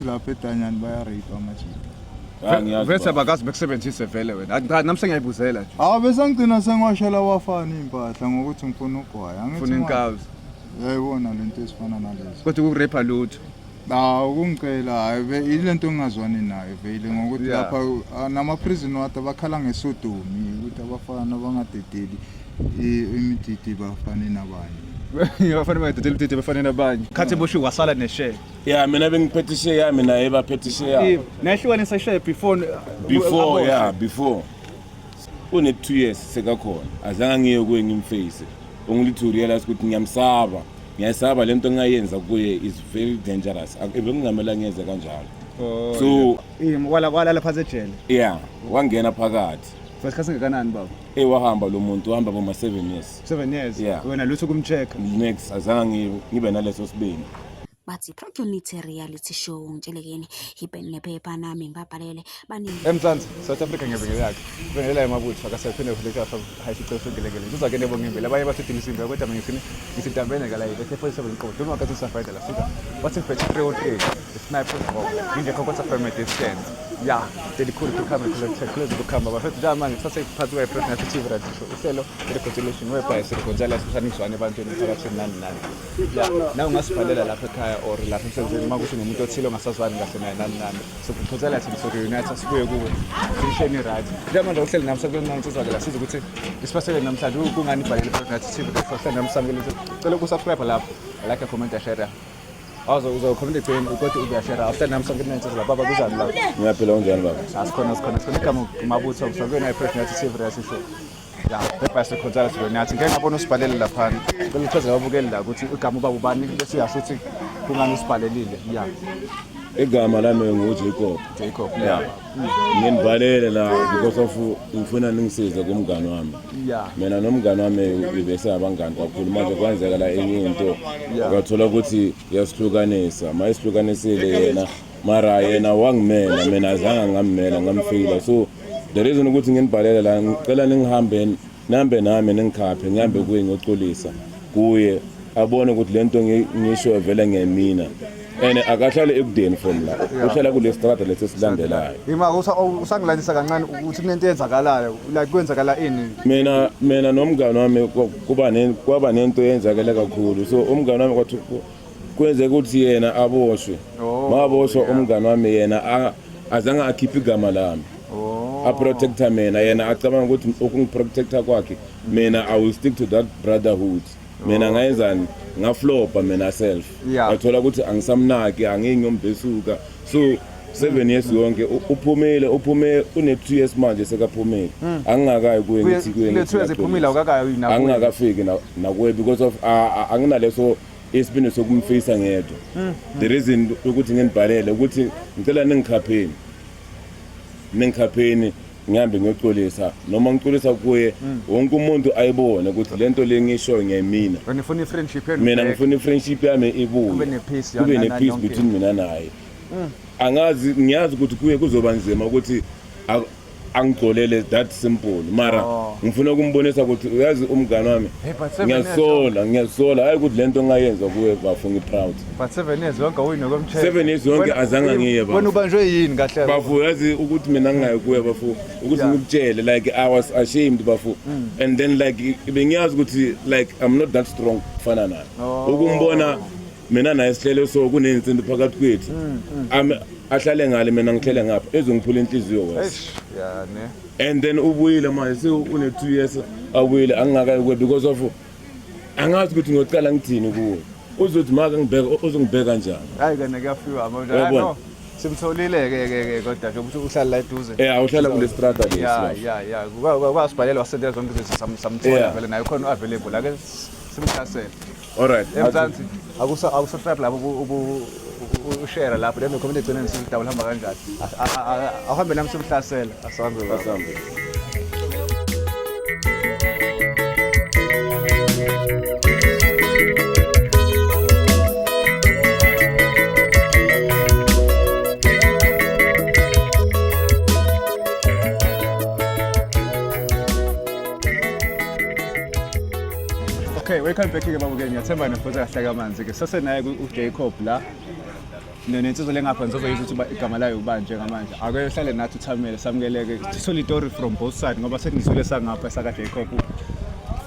lapha eDanyani bayaripa amajita. Vese abakazi bekusebenzise vele wena. Cha nami sengiyayibuzela nje. Bese ngigcina sengiwashela wafana impahla ngokuthi ngifuna ugwaya. Ufuna inkawuzi. Yayibona lento ezifana nalezi. Kodwa ukurepa lutho. Ukungicela hayi ilento engazwani nayo vele ngokuthi lapha nama prison water bakhala ngesodomi ukuthi abafana bangadedeli imididi bafane nabanye. Bafana bayadedela imididi bafane nabanye. Khathi bosho wasala neshare. Yeah, mina bengiphethe share yami naye baphethe share yabo. Nahlukanisa share before une 2 years sekakhona azange ngiye kuye ngimface only to realize ukuthi ngiyasaba lento engayenza kuye is very dangerous bekungamela ngiyeze kanjalo so wala lapha ejele yeah wangena phakathi Fasikhathi ngakanani baba wahamba lo muntu uhamba boma 7 years 7 years yeah. Wena lutho kumcheck next azange ngibe naleso sibeni bathi Procunity reality show ngitshelekeni ipen nephepha nami ngibabhalele baningi eMzansi South Africa ngebengele yakhe bengelela emabutho akasephinde uhleka high school sogelekele kuzake nebo ngembele abaye bathi isimba kodwa mina ngisitambene kala bese 47 qobo noma akathi safayida la suka bathi fetch 303 sniper ngoba nje kokotha permit distance yeah dedikhulu kukhamba close kukhamba bafethu nje manje sase phansi kwe Procunity reality show uhlelo reconciliation webhayise reconciliation saniswane abantu emphakathini nani yeah na ungasibhalela lapha ekhaya or lapha emsebenzini makuthi nomuntu othile ongasazwani kahle naye nani sokukhuthalela thina sokuunite sibuye kuwe sisheni right njengamanje uhleli nami sekunani sizakela siza ukuthi isipasele namhlanje kungani ibhalele Procunity TV uhleli nami samukele cela ukusubscribe lapha like comment share uzocomment egcini kodwa uyashare after nami samukele nani baba kuzani lapha ngiyaphila kanjani baba asikhona igama mabutho msakweni Procunity TV radio show yeah bebhayise khonzala siyonathi ngeke ngabona usibhalele lapha belichaza ababukeli la ukuthi igama ubaba ubani bese uyasuthi kungani usibhalelile yeah igama lami Jacob yeah nginibhalele la because of ngifuna ningisize kumngani wami yeah mina nomngani wami bese abangani kakhulu manje kwenzeka la enye into kwathola ukuthi yasihlukanisa mayisihlukanisile yena mara yena wangimela mina azange ngamela ngamfila so the reason ukuthi nginibhalele la ngicela ningihambe nambe nami ningikhaphe ngihambe kuye ngocolisa kuye abone ukuthi lento ngisho vele ngemina ene akahlale ekudeni from la uhlala kule strata lesesilandelayo ima usangilandisa kancane ukuthi kunento eyenzakalayo like kwenzakala ini mina nomngane wami kwaba nento eyenzakala kakhulu so umngane wami kwathi kwenzeka ukuthi yena aboshwe maboshwa umngane wami yena azange akhiphe igama lami protector mina yena acabanga ukuthi ukungiprotector kwakhe mina I will stick to that brotherhood mina ngayenzani ngaflopa mina self wathola ukuthi angisamnaki angingiyombesuka so 7 years yonke uphumile une 2 years manje sekaphumile angingakayi kuye ngithi kuye le 2 years ephumile awukakayi nakuye angingakafiki nakuye because of anginaleso isipino sokumfisa ngedwa the reason ukuthi nginibhalele ukuthi ngicela ningikhapheni ngihambe ngiyocolisa noma ngicolisa kuye wonke umuntu ayibone ukuthi lento le ngisho ngiyimina ngifuna friendship yami mina ngifuna friendship yami ibuye kube nepeace between mina naye ngiyazi ukuthi kuye kuzoba nzima ukuthi angigcolele that simple mara ngifuna ukumbonisa ukuthi uyazi umngane wami ngiyasola hayi ukuthi lento ngayenza kuwe bafunga proud but 7 years yonke uyino komthetho 7 years yonke azange ngiye wena ubanjwe yini kahle bafu yazi ukuthi mina ngingayi kuwe bafu ukuthi ngikutshele like I was ashamed bafu and then like bengiyazi ukuthi like I'm not that strong kufana naye ukumbona mina naye sihlele so kunenzinto phakathi kwethu ahlale ngale mina ngihlele ngapha ezongiphula inhliziyo wase yeah ne and then ubuyile manje une 2 years awuyile angingakayi kuwe because of angazi ukuthi ngiyocala ngithini kuwe uzothi maka ngibheka uzongibheka kanjani hayi kana kuyafiwa manje no simtholile ke kodwa nje ukuthi uhlala la eduze uhlala kule strata lesi yeah kwasibhalela wasendela zonke izinto samthola vele naye khona available ake simhlasele alright eMzansi akusubscribe lapho ushare lapho then comment egcina ngisidabula hamba kanjani ahambe nami simhlasela asambe Okay, welcome back ke babukeli ngiyathemba nifutha kahle kamanzi ke sasenaye uJacob la nensizwa lengapha ngizoyizwa ukuthi igama layo ubani njengamanje ake hlale nathi uthamele samukeleke solidarity from both sides ngoba sekungizwile sangapha esaka Jacob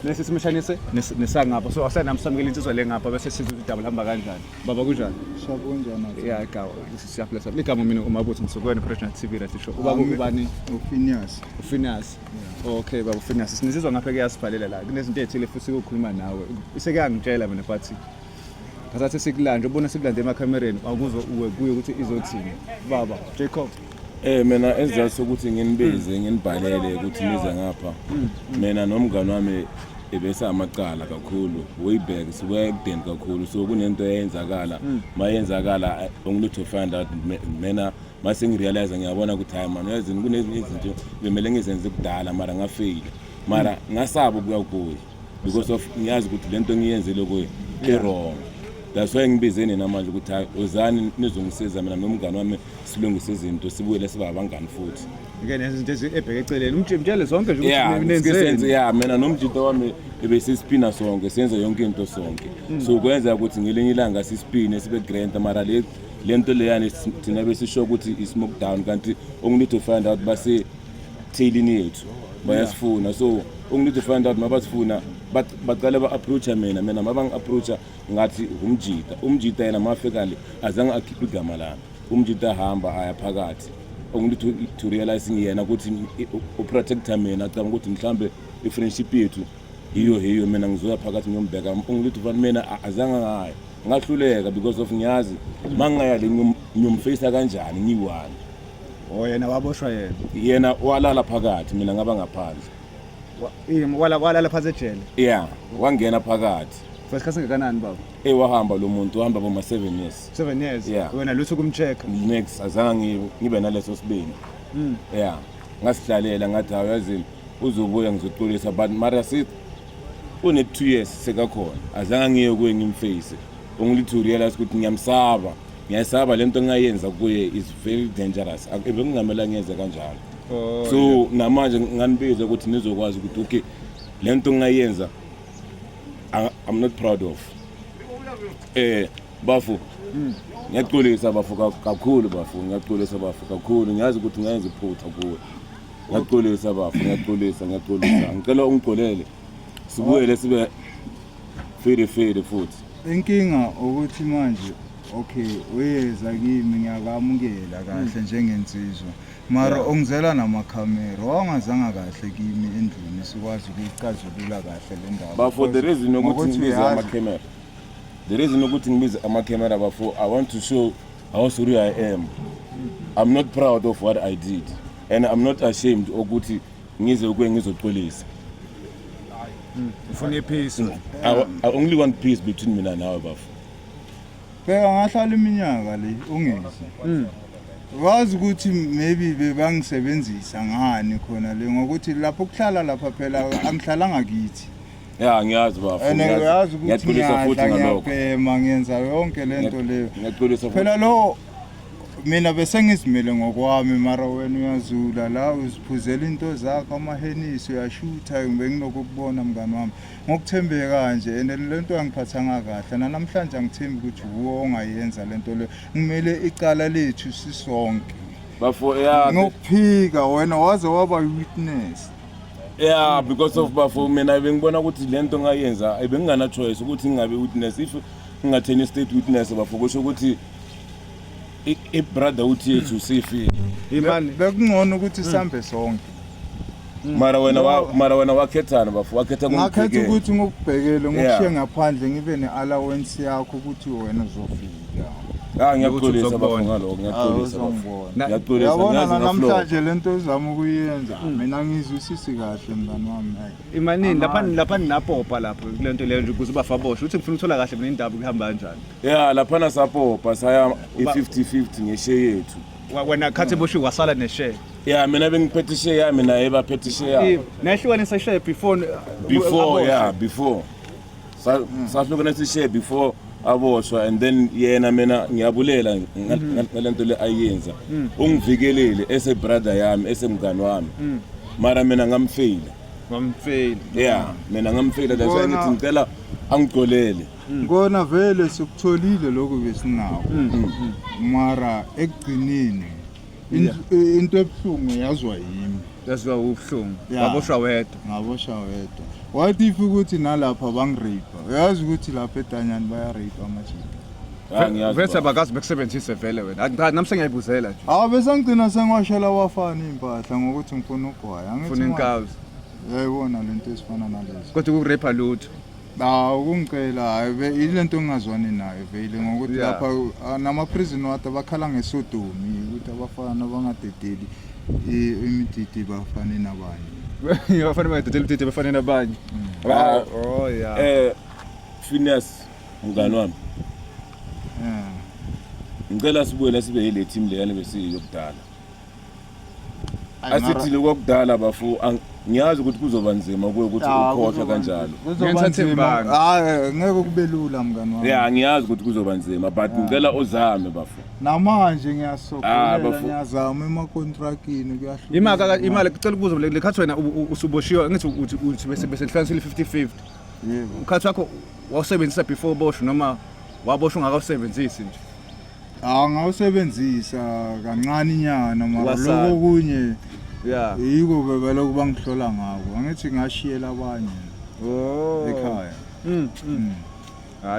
nesi simehlanise nesangapha so asenami samukela insizwa lengapha bese sizwe idaba lihamba kanjani baba kunjani Shabonjani yeah gawa siyaphila ligama mina uMabutho ngisukwena President TV radio show ubaba ubani uFinias okay baba uFinias sinisizwa ngapha ke yasibhalela la kunezinto ezithile futhi ukukhuluma nawe isekuyangitshela mina but ngasathi sikulanje ubona sikulande emakhamereni akuzo uwe kuye ukuthi izothini baba Jacob mina ezizathu ukuthi nginibize nginibhalele ukuthi nize ngapha mina nomngane wami ebese amaqala kakhulu way back siwekudeni kakhulu so kunento eyenzakala mayenzakala ongilutho find out mina mase ngirealize ngiyabona ukuthi hayi man yazini kunezinye izinto bemele ngizenze kudala mara ngafail mara ngasaba ukuya kuye because of ngiyazi ukuthi lento ngiyenzile kuye wrong. That's why ngibizeni namanje ukuthi hayi ozani nizongisiza mina nomngane wami silungise izinto sibuyele siba abangani futhi. Ngene izinto ezibheke eceleni umjimjele zonke nje ukuthi nenzeni mina nomjito wami ebesisipina sonke senze yonke into sonke so kwenza ukuthi ngelinye ilanga sisipine sibe grand mara lento leyani thina besisho ukuthi i smoke down kanti ongilitho find out base tailini yethu bayasifuna so ongilitho find out mabasifuna baqale ba approach mina mabang approach ngathi umjita yena mafekali azange akhiphe igama lami umjita hamba aya phakathi ongilitho to realize ngiyena ukuthi uprotector mina acaba ukuthi mhlambe ifriendship yethu hiyo mina ngizoya phakathi ngiyombheka ongilitho fan mina azange ngayo ngahluleka because of ngiyazi mangayali ngiyomface kanjani ngiwani yena waboshwa yena walala phakathi mina ngaba ngaphandle walala phansi ejele yeah wangena phakathi first class ngakanani baba wahamba lo muntu uhamba boma 7 years wena lutho kumcheck next azange ngibe naleso sibini yeah ngasihlalela ngathi awuyazini uzobuya ngizoxolisa but mara sithi une 2 years sekakhona azange ngiye kuye ngimface ongilitho realize ukuthi ngiyasaba lento ngayenza kuye is very dangerous ebengingamela ngenze kanjalo so namanje nganibiza ukuthi nizokwazi ukuthi okay lento ngayenza I'm not proud of bafu ngiyaxolisa bafu kakhulu bafu ngiyaxolisa bafu kakhulu ngiyazi ukuthi ngayenza iphutha kuwe ngiyaxolisa bafu ngiyaxolisa ngicela ungixolele sibuyele sibe fair futhi inkinga ukuthi manje okay uyeza kimi ngiyakamukela kahle njengensizwa mara ongizela namakhamera wangazanga kahle kimi endlini sikwazi ukuyicazulula kahle le ndaba bafo the reason ukuthi ngibize amakhamera bafo I want to show how sorry I am. I'm not proud of what I did and I'm not ashamed ukuthi ngize ukwe ngizoxolisa ufuna peace I only want peace between mina nawe bafo beka ngahlala iminyaka le ungezi wazi ukuthi maybe bebangisebenzisa ngani khona le ngokuthi lapho kuhlala lapha phela angihlalanga kithi ngiyazi bafo ngiyaxolisa futhi ngalokho ngiyenza yonke lento leyo phela lo mina bese ngizimele ngokwami mara wena uyazula la uziphuzela into zakho amahenisi uyashutha benginokukubona mngani wami ngokuthembeka kanje and lento angiphathanga kahle namhlanje angithembi ukuthi uwo ongayenza lento le ngimele icala lethu sisonke bafo ngokuphika wena waze waba witness because of bafo mina bengibona ukuthi lento ngayenza ebengingana choice ukuthi ngingabe witness if ngingatheni state witness bafo kusho ukuthi brother uthi yethu sifi imani bekungcono ukuthi sambe sonke mara wena wakhethana bafo wakhetha ngakhetha ukuthi ngokubhekele ngokushiya ngaphandle ngibe neallowance yakho ukuthi wena uzofika ngiyaxolisa bafo ngaloko ngiyaxolisa yabona namhlanje lento uzama ukuyenza mina ngizwisisi kahle mngani wami imanini lapha ninapopa lapho kulento leyo nje ukuze bafaboshwe uthi ngifuna uthola kahle mina indaba kuhamba kanjani lapha nasapopa saya i50-50 ngeshe yethu wena khathi boshi wasala neshare mina bengiphethe share yami naye baphethe share yami nahlukanisa share before sahlukanisa share before aboshwa and then yena mina ngiyabulela ngalento le ayenza ungivikelele ese brother yami ese mngani wami mara mina ngamfail Ngamfeli. Yeah, mina ngamfila that's why ngithi ngicela angixolele. Ngona vele sikutholile lokho besinako. Mara ekugcineni into ebuhlungu yazwa yimi. Yazwa ubuhlungu. Yeah. Waboshwa wedwa. Ngabosha wedwa. What if ukuthi nalapha bangirape? Uyazi ukuthi lapha eDanyani bayarape amajita. Vese bakazi bekusebenzise vele wena. Namse ngiyayibuzela nje. Bese ngicina sengwashela wafana impahla ngokuthi ngifuna ugwaya. Ufuna inkazi. Yayibona lento esifana nalezo. Kodwa ukurape lutho. Kungicela hayi ilento engazwani nayo vele ngokuthi lapha nama prison water bakhala ngesodomi ukuthi abafana bangadedeli imititi bafane nabanye. Yafana bayidedela imititi bafane nabanye. Oh yeah. Phineas mngani wami. Ngicela sibuye sibe yile team leyana besiyokudala. Asithile kokudala bafu ngiyazi ukuthi kuzoba nzima kuwe ukuthi ukhohlwe kanjalo. Ngeke kube lula mngani wami. Yeah, ngiyazi ukuthi kuzoba nzima but ngicela uzame bafu. Namanje ngiyasokola ngiyazama emakontraktini kuyahluka. Imali kucela ukubuza lekhathi wena usuboshiwe ngithi uthi bese lihlanganisile 50-50. Yebo. Ukhathi wakho wawusebenzisa before boshwe noma waboshwa ungakawusebenzisi nje? Ngawusebenzisa kancane inyana mara lokho kunye yeah yiko bebelo kubangihlola ngako angithi ngashiyela abanye ekhaya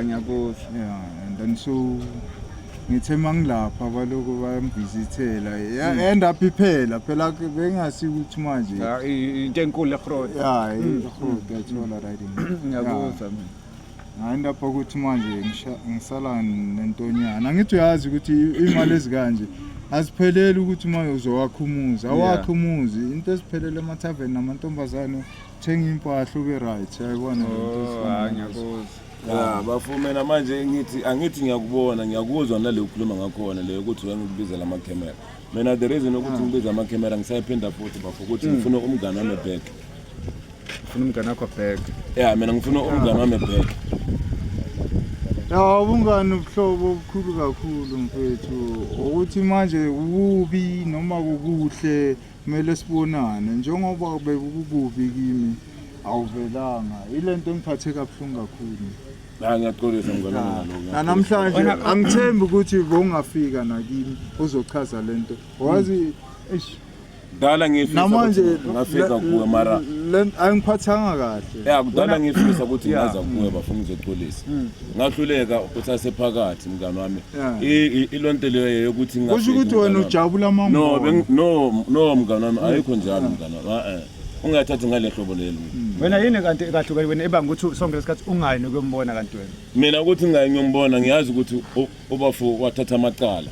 ngiyakuzwa yeah and then so ngithe mangilapha baloko bayangvisithela end up iphela phela bengasi ukuthi manje into enkulu legrot yeah igrot yathola riding ngiyakuzwa mina ngayenda lapha ukuthi manje ngisala nentonyana ngithi uyazi ukuthi imali ezikanje asiphelele ukuthi manje uzowakhumuza awakhumuzi into esiphelele emathaveni namantombazane thenga impahla ube right ayibona lento ngiyakuzwa bafumena manje angithi ngiyakubona ngiyakuzwa naleyo khuluma ngakhona leyo ukuthi wena ukubizela ama camera mina the reason ukuthi ngibiza ama camera ngisayiphinda futhi bafu ukuthi ngifuna umngane wami back. Ufuna umngane wakho back? Yeah, mina ngifuna umngane wami back. Ubungani ubuhlobo obukhulu kakhulu mfethu ukuthi manje ububi noma kukuhle kumele sibonane njengoba bekukubi kimi awuvelanga ilento engiphathe kabuhlungu kakhulu. Ngiyaxolisa mngane wami namhlanje angithembi ukuthi bongafika nakimi uzochaza lento wazi dala ngifisa ngafika kuwe mara angiphathanga kahle. Yeah, kudala ngifisa ukuthi ngaza kuwe bafuna uzoxolisa. Ngahluleka uthase phakathi mngani wami. Ilonto leyo yokuthi ngathi kusho ukuthi wena ujabula amangomo. No mngani wami ayikho njalo mngani wami. Ungathathi ngale hlobo lelo. Wena yini kanti kahluka wena ebanga ukuthi sonke lesikhathi ungayini ukumbona kanti wena? Mina ukuthi ngayiyombona ngiyazi ukuthi ubafu wathatha amacala.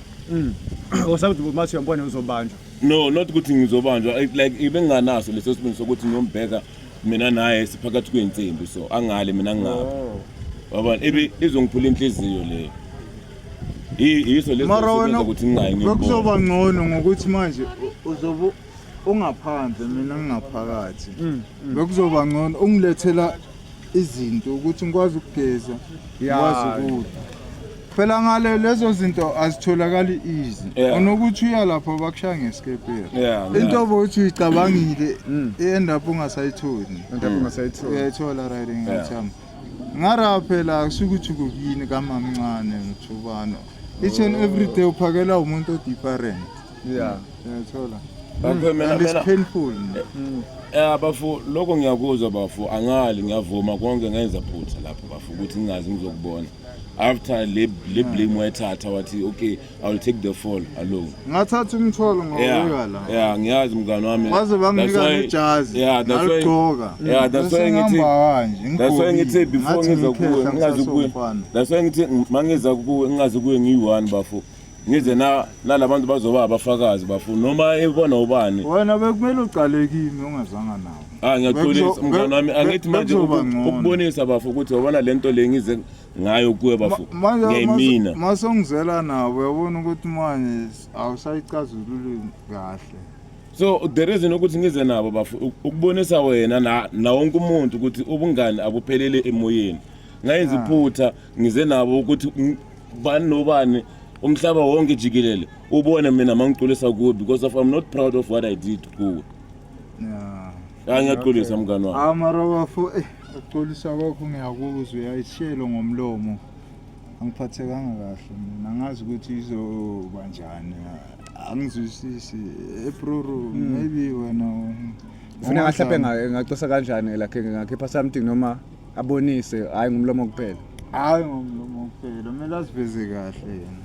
Usathi mase uyambona uzobanjwa. No, not ukuthi ngizobanjwa like ibenganaso leso sibini sokuthi ngiyombheka mina naye siphakathi kwentsimbi so angale mina ngingapha. Wabona izongiphula inhliziyo leyo. Yiso leso sokuthi ukuthi ngingayinyombona. Kuzoba ngcono ngokuthi manje uzobe ungaphandle mina ngingaphakathi. Bekuzoba ngcono ungilethela izinto ukuthi ngikwazi ukugeza ngikwazi ukudla. Phela ngale lezo zinto azitholakali easy. Onokuthi uya lapha bakushaya ngesikeperi. Into obuthi uyicabangile end up ungasayitholi. Uyayithola riding ngiyithamba. Ngara phela kusukuthi kukini kamamncane ngithubana. Each and every day uphakela umuntu different. Yeah. Uyayithola. Mina it's painful. Bafu lokho ngiyakuzwa bafu angali ngiyavuma konke ngenza phutha lapho bafu ukuthi ngingazi ngizokubona. After le blame wayithatha wathi okay I will take the fall alone. Ngathatha umtholo ngoweka la. Yeah, ngiyazi mngani wami. Waze banginika nejazi. Yeah, that's why. Yeah, that's why ngithi. That's why ngithi before ngiza kuwe ngingazi kuwe. That's why ngithi mangiza kuwe ngingazi kuwe ngiyi1 bafu. Ngize nalabantu bazoba abafakazi bafu noma ebona ubani. Wena bekumele uqale kimi ungazanga nawo. Ngiyaxolisa mngani wami angithi manje ukubonisa bafu ukuthi wabona lento le ngize ngayo kuwe bafu ngiyimina masongizela nawe uyabona ukuthi manje awusayicazululi kahle so the reason ukuthi ngize nabo bafu ukubonisa wena na wonke umuntu ukuthi ubungani abuphelele emoyeni ngayenza iphutha ngize nabo ukuthi bani nobani umhlaba wonke jikelele ubone mina mangiculisa kuwe because I'm not proud of what I did kuwe. Ngiyaxolisa mngani wami. Mara bafo ukuxolisa kwakho ngiyakuzwa uyayishelo ngomlomo. Angiphathekanga kahle mina angazi ukuthi izoba njani. Angizwisisi eProro maybe wena ufuna ngahlaphe ngacosa kanjani la ngakhipha something noma abonise hayi ngumlomo kuphela. Hayi ngomlomo kuphela kumele aziveze kahle yena.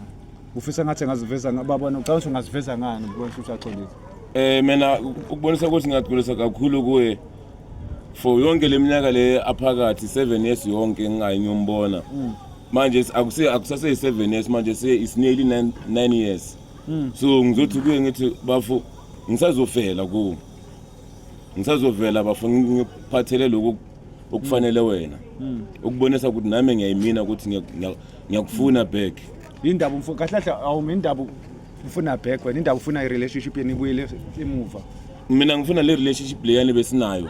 Ufisa ngathi ngaziveza babona ucabanga ukuthi ungaziveza ngani ubona ukuthi uyaxolisa. Mina ukubonisa ukuthi ngiyaqolisa kakhulu kuye for yonke leminyaka le aphakathi 7 years yonke ngingayimbona. Manje akusase 7 years manje is nearly 9 years. So ngizothi kuye ngithi bafu ngisazofela ku. Ngisazovela bafu ngiphathele lokho okufanele wena. Ukubonisa ukuthi nami ngiyayimina ukuthi ngiyakufuna back. Indaba umfuna kahle awumi indaba ufuna back wena indaba ufuna i-relationship yeni ibuyele emuva. Mina ngifuna le relationship leyani besinayo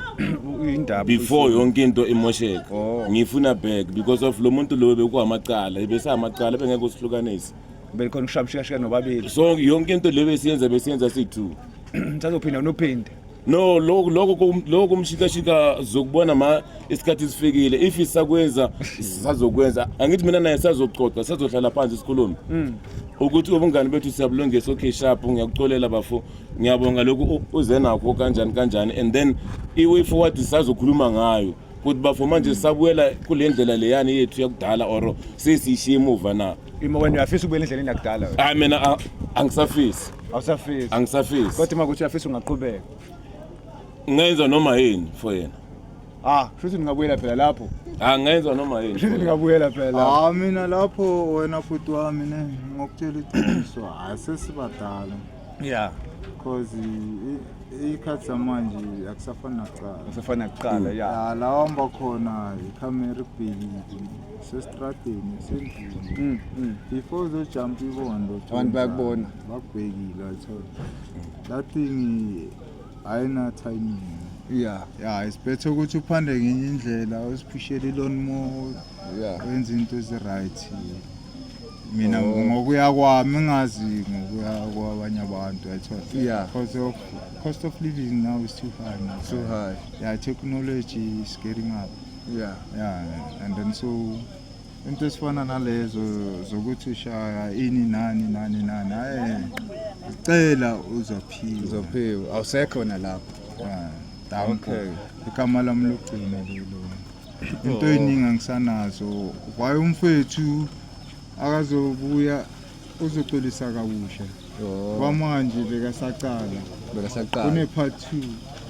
Indaba before yonke into emosheka. Ngifuna back because of lo muntu lo bekuhamacala besamacala bengeke usihlukanise. Belikhona ukushamshika nobabili. So yonke into le besiyenza siyi2. Sizophinda unophinde. No lokho kumshikashika zokubona isikhathi sifikile if isakwenza sizazokwenza angithi mina naye sazoxoxa sazohlala phansi isikhulumi ukuthi ubungani bethu siyabulungisa okay sharp ngiyakuxolela bafo ngiyabonga lokho uze nakho kanjani and then iway forward sisazokhuluma ngayo ukuthi bafo manje sabuyela kule ndlela leyani yethu yakudala or sesishiye emuva na Wena uyafisa ukubuyela endleleni yakudala mina angisafisi awusafisi kodwa makuthi uyafisa ungaqhubeka ngenza noma yini for yena futhi ngingabuyela phela lapho ngenza noma yini futhi ngingabuyela phela mina lapho wena futhi wami ngokutshela iqiniso asesibadala because ikhathi zamanje akusafana nakuqala la hamba khona ikhamera ibhekile sesitrateni sendlini before uzojump ibondo abantu bayakubona bakubhekile that thing ayina timing it's better ukuthi uphande ngenye indlela usiphushele ilone more wenza into ezi-right mina ngokuya kwami ngazi ngokuya kwabanye abantu because of cost of living now is too high technology is getting up and then so into esifana nalezo zokuthi ushaya nani cela uzophiwa awusekho nalapho igama lami lokugcina lelo into eningi angisanazo kwaye umfethu akazobuya uzoxolisa kabusha kwamanje bekasaqala kune part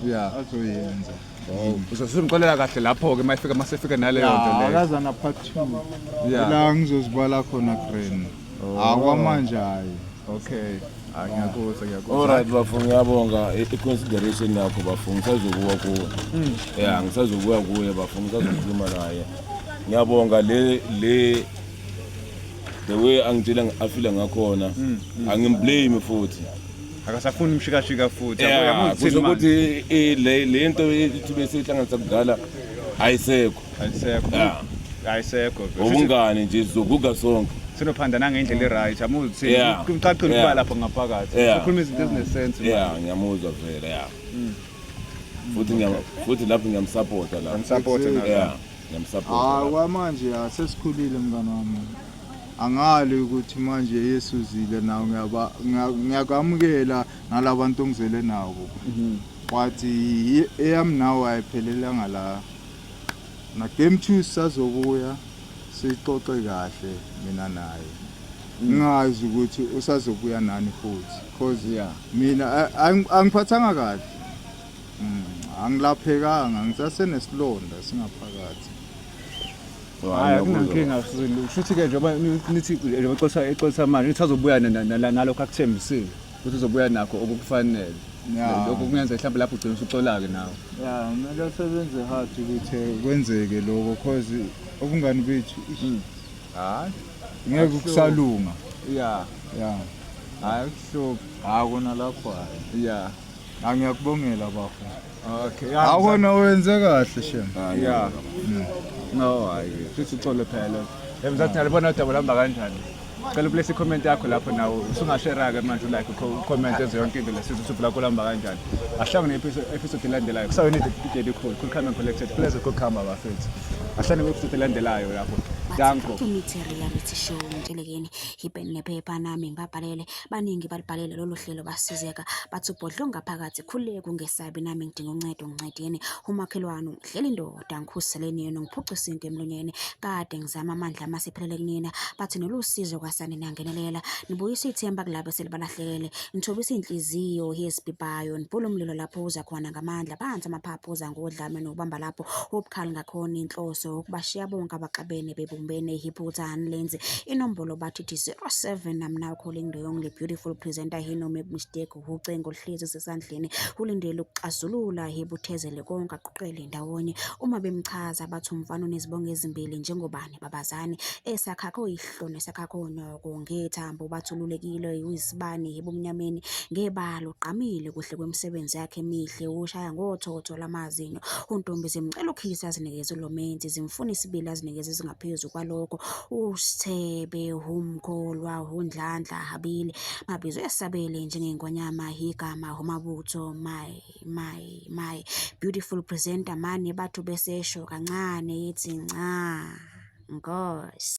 2 azoyenza uzosumxolela kahle lapho ke masefika naleyo nto leyo akazana part 2 la ngizozibala khona grand kwamanje hayi ngiyakuzwa alright bafu ngiyabonga i-consideration yakho bafu ngisazokuwa kuwe ngisazokuya kuye bafu ngisazokhuluma naye ngiyabonga le the way angitshela afila ngakhona angimblame futhi akasafuni umshikashika futhi kusho ukuthi le nto ethu besihlanganisa kudala ayisekho ubungane nje sizoguga sonke sinophanda nangendlela eright amuthi ucacile ukuba lapho ngaphakathi ukhuluma izinto ezinesense ngiyamuzwa vele futhi lapho ngiyamsupport kwamanje sesikhulile mngani wami angali ukuthi manje yesuzile nawo ngiyakwamukela nalabantu ongizele nabo wathi eyami nawo ayiphelela ngala na game 2 sazobuya sixoxe kahle mina naye ngazi ukuthi usazobuya nani futhi because mina angiphathanga kahle angilaphekanga ngisasenesilonda singaphakathi akunankinga futhi ke njengoba nithi exolisa manje nithi azobuya nalokho akuthembisile ukuthi uzobuya nakho okufanele lokho kungenza mhlawumbe lapho ugcina usuxola-ke nawe kumele asebenze hard ukuthi kwenzeke lokho because ubungani bethu ngeke kusalunga hayi kuhluphi akuna lapho angiyakubongela bafo akona wenze kahle shem no hayi futhi uxole phela emzathi nalibona udaba lihamba kanjani Cela uplace i-comment yakho lapho nawo usungashare-ke manje like ucomment ezo yonke into lesizwe ukuthi vula kulamba kanjani. Ahlangane ne-episode elandelayo kusayona idedi cool Khama and Collected pleasure Khama bafethu. Ahlangane ne-episode elandelayo lapho. Danko. Opportunity reality show ntshelekeni ipen nephepha nami ngibabhalele baningi balibhalele lolu hlelo basizeka bathi ubhodlo ngaphakathi khuleke ungesabi nami ngidinga uncedo ngincedeni umakhelwane uhlela indoda ngikhuseleni yena ngiphuca isinto emlonyeni kade ngizama amandla amasiphelele kunina bathi nolusizo kwasani nangenelela nibuyisa ithemba kulabo selibalahlekele nithobisa inhliziyo yesibhibayo nibhula umlilo lapho uza khona ngamandla phansi amaphaphu uza ngodlame nokubamba lapho obukhali ngakhona inhloso ukubashiya bonke abaxabene bebumbene hiphuthan lenze inombolo bathi 07 nami now calling the young beautiful presenter he no make mistake ucengo lihlezi sesandleni ulindele ukuxazulula hibuthezele konke aqoqele ndawonye uma bemchaza bathi umfana onezibongo ezimbili njengobani babazani esakhakho ihlone sakhakho noko ngethambo bathululekile uyisibani hebumnyameni ngebalo qamile kuhle kwemisebenzi yakhe emihle ushaya ngothotho lamazinyo untombi zimcela ukhisa zinikeze lo menzi zimfuna isibili azinikeze zingaphezulu kwalokho usithebe umkholwa undlandla habile mabizo esabele njengengonyama igama umabutho my beautiful presenter mani bathu besesho kancane yithi nca Nkosi.